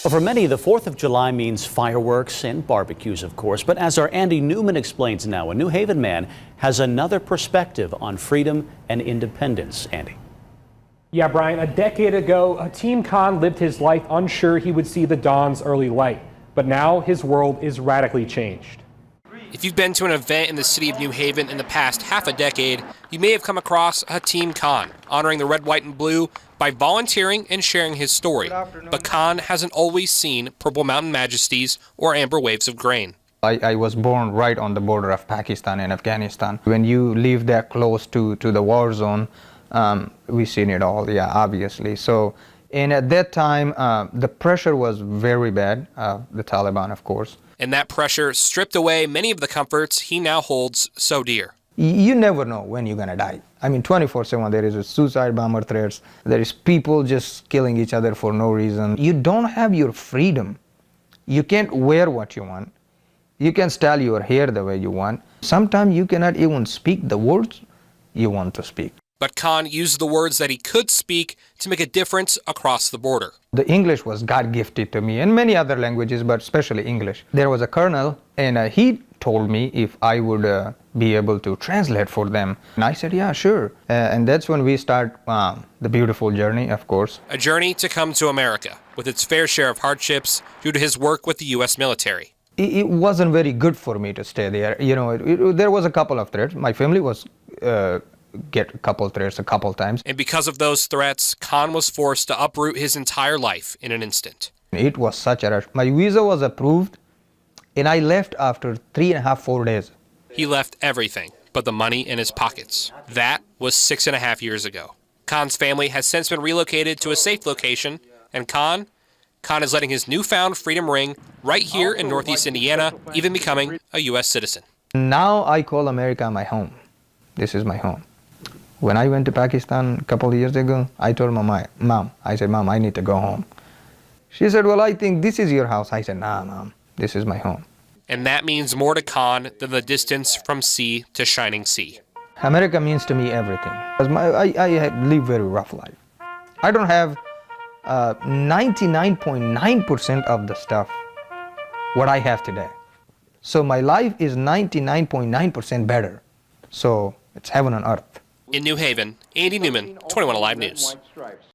Well, for many, the 4th of July means fireworks and barbecues, of course. But as our Andy Newman explains now, a New Haven man has another perspective on freedom and independence. Andy. Yeah, Brian, a decade ago, Hatem Khan lived his life unsure he would see the dawn's early light. But now his world is radically changed. If you've been to an event in the city of New Haven in the past half a decade, you may have come across Hatem Khan, honoring the red, white, and blue by volunteering and sharing his story. But Khan hasn't always seen Purple Mountain Majesties or amber waves of grain. I was born right on the border of Pakistan and Afghanistan. When you live that close to the war zone, we've seen it all, yeah, obviously. So, and at that time, the pressure was very bad, the Taliban, of course. And that pressure stripped away many of the comforts he now holds so dear. You never know when you're going to die. I mean, 24/7, there is a suicide bomber threats. There is people just killing each other for no reason. You don't have your freedom. You can't wear what you want. You can style your hair the way you want. Sometimes you cannot even speak the words you want to speak. But Khan used the words that he could speak to make a difference across the border. The English was God-gifted to me, and many other languages, but especially English. There was a colonel, and he told me if I would be able to translate for them. And I said, yeah, sure. And that's when we start the beautiful journey, of course. A journey to come to America, with its fair share of hardships due to his work with the U.S. military. It wasn't very good for me to stay there. You know, there was a couple of threats. My family was get a couple threats a couple times. And because of those threats, Khan was forced to uproot his entire life in an instant. It was such a rush. My visa was approved, and I left after 3.5–4 days. He left everything but the money in his pockets. That was 6.5 years ago. Khan's family has since been relocated to a safe location, and Khan is letting his newfound freedom ring right here in Northeast Indiana, even becoming a U.S. citizen. Now I call America my home. This is my home. When I went to Pakistan a couple of years ago, I told my mom, I said, Mom, I need to go home. She said, well, I think this is your house. I said, nah, Mom, this is my home. And that means more to Khan than the distance from sea to shining sea. America means to me everything. I live very rough life. I don't have 99.9% of the stuff what I have today. So my life is 99.9% better. So it's heaven on earth. In New Haven, Andy Newman, 21Alive News.